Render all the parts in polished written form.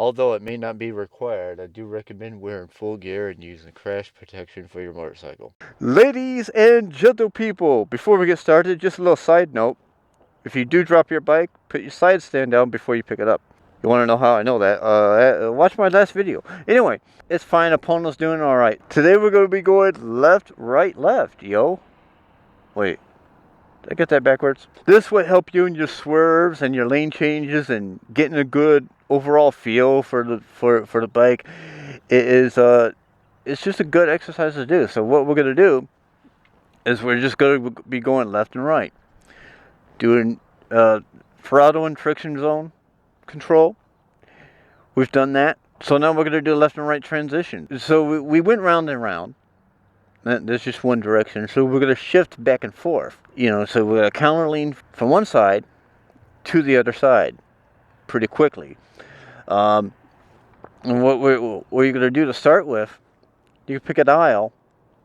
Although it may not be required, I do recommend wearing full gear and using crash protection for your motorcycle. Ladies and gentle people, before we get started, just a little side note. If you do drop your bike, put your side stand down before you pick it up. You want to know how I know that? Watch my last video. Anyway, it's fine. Opponent's doing all right. Today we're going to be going left, right, left, yo. Wait, did I get that backwards? This would help you in your swerves and your lane changes and getting a good overall feel for the bike. It's just a good exercise to do. So what we're going to do is we're just going to be going left and right, doing throttle and friction zone control. We've done that. So now we're going to do left and right transition. So we went round and round. There's just one direction. So we're going to shift back and forth. So we're going to counter lean from one side to the other side pretty quickly. And what you're going to do to start with, you pick a dial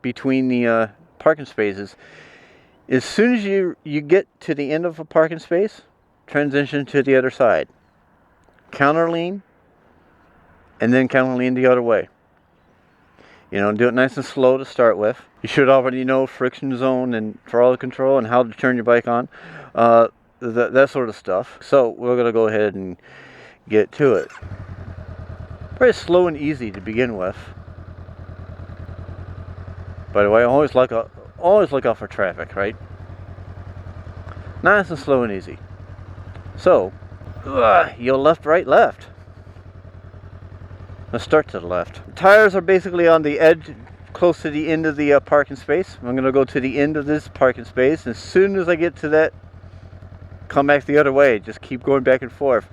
between the parking spaces. As soon as you get to the end of a parking space, transition to the other side. Counter lean, and then counter lean the other way. Do it nice and slow to start with. You should already know friction zone and throttle control and how to turn your bike on. That sort of stuff. So we're going to go ahead and get to it. Very slow and easy to begin with. By the way, always look out for traffic, right? Nice and slow and easy. So, you'll left, right, left. Let's start to the left. Tires are basically on the edge, close to the end of the parking space. I'm going to go to the end of this parking space. As soon as I get to that, come back the other way. Just keep going back and forth.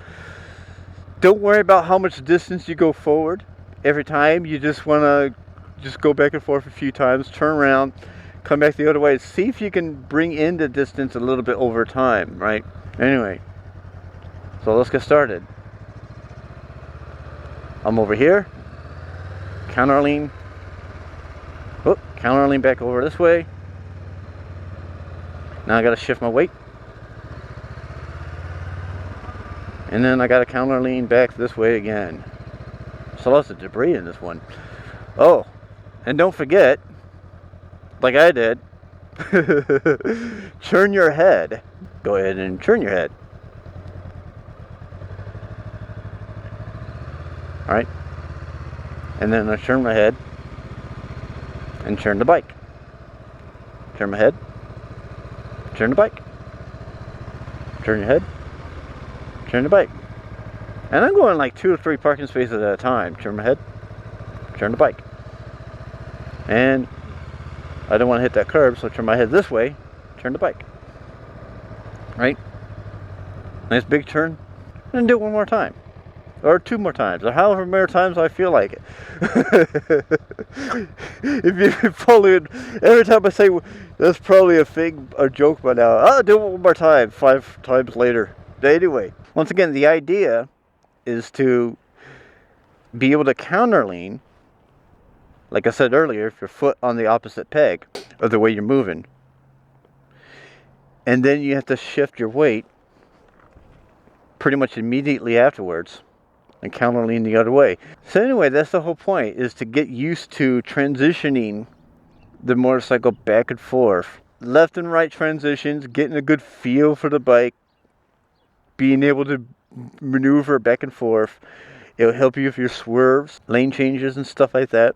Don't worry about how much distance you go forward every time. You just want to just go back and forth a few times, turn around, come back the other way. See if you can bring in the distance a little bit over time, right? Anyway, so let's get started. I'm over here, counter lean, counter lean back over this way. Now I got to shift my weight. And then I got to counter lean back this way again. So lots of debris in this one. Oh, and don't forget, like I did, turn your head. Go ahead and turn your head. Alright, and then I turn my head and turn the bike. Turn my head, turn the bike. Turn your head, turn the bike. And I'm going like 2 or 3 parking spaces at a time. Turn my head, turn the bike. And I don't want to hit that curb, so turn my head this way, turn the bike. Right? Nice big turn. And do it one more time. Or 2 more times, or however many times I feel like it. If you follow it, every time I say that's probably a joke by now. I'll do it one more time, 5 times later. Anyway, once again, the idea is to be able to counter lean, like I said earlier, if your foot on the opposite peg of the way you're moving. And then you have to shift your weight pretty much immediately afterwards and counter lean the other way. So anyway, that's the whole point, is to get used to transitioning the motorcycle back and forth. Left and right transitions, getting a good feel for the bike, being able to maneuver back and forth. It'll help you with your swerves, lane changes and stuff like that.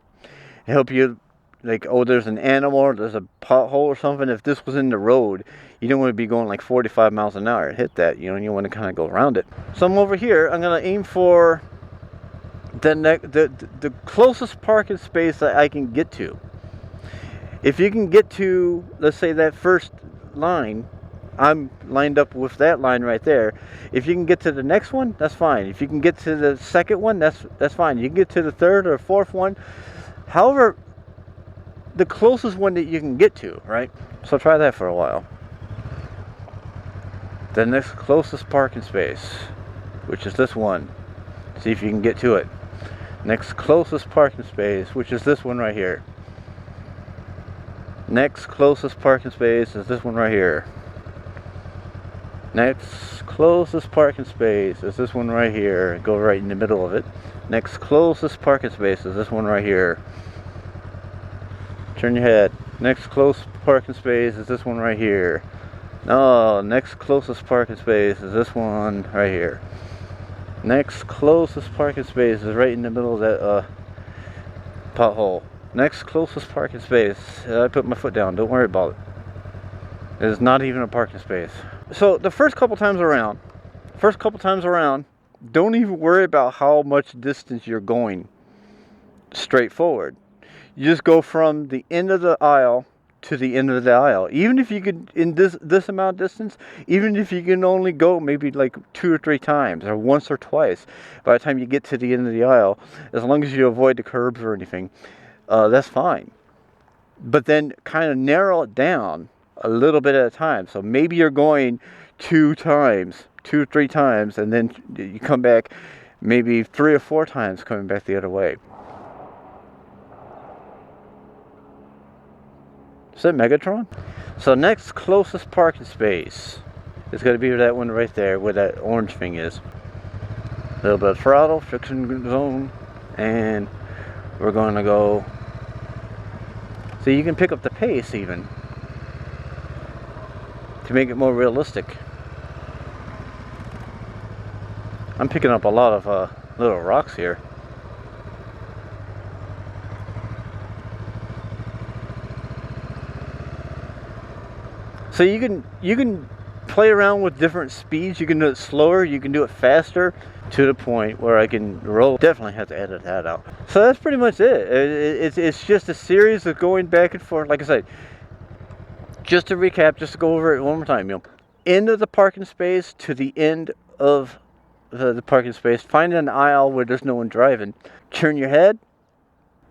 It'll help you, like, there's an animal or there's a pothole or something. If this was in the road, you don't want to be going like 45 miles an hour and hit that, you want to kind of go around it. So I'm over here. I'm going to aim for the closest parking space that I can get to. If you can get to, let's say, that first line, I'm lined up with that line right there. If you can get to the next one, that's fine. If you can get to the second one, that's fine. You can get to the third or fourth one. However, the closest one that you can get to, right? So try that for a while. The next closest parking space, which is this one. See if you can get to it. Next closest parking space, which is this one right here. Next closest parking space is this one right here. Next closest parking space is this one right here. Go right in the middle of it. Next closest parking space is this one right here. Turn your head. Next close parking space is this one right here. No, next closest parking space is this one right here. Next closest parking space is right in the middle of that pothole. Next closest parking space. I put my foot down. Don't worry about it. It is not even a parking space. So the first couple times around, don't even worry about how much distance you're going straight forward. You just go from the end of the aisle to the end of the aisle. Even if you could, in this amount of distance, even if you can only go maybe like 2 or 3 times, or once or twice, by the time you get to the end of the aisle, as long as you avoid the curbs or anything, that's fine. But then kind of narrow it down a little bit at a time. So maybe you're going 2 or 3 times, and then you come back maybe 3 or 4 times coming back the other way. Is that Megatron? So next closest parking space is going to be that one right there where that orange thing is. A little bit of throttle, friction zone, and we're going to go. So you can pick up the pace even to make it more realistic. I'm picking up a lot of little rocks here. So you can play around with different speeds. You can do it slower, you can do it faster, to the point where I can roll. Definitely have to edit that out. So that's pretty much it. It's just a series of going back and forth. Like I said, just to recap, just to go over it one more time. End of the parking space to the end of the parking space. Find an aisle where there's no one driving. Turn your head,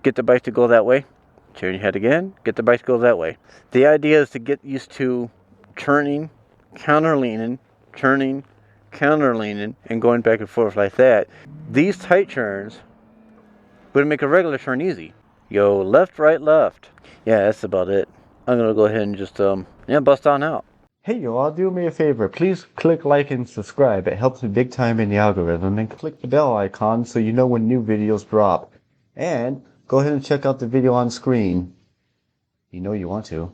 get the bike to go that way. Turn your head again, get the bike to go that way. The idea is to get used to turning, counter-leaning, turning, counter-leaning, and going back and forth like that. These tight turns would make a regular turn easy. Go left, right, left. Yeah, that's about it. I'm going to go ahead and just, bust on out. Hey y'all, do me a favor. Please click like and subscribe. It helps me big time in the algorithm. And click the bell icon so you know when new videos drop. And go ahead and check out the video on screen. You know you want to.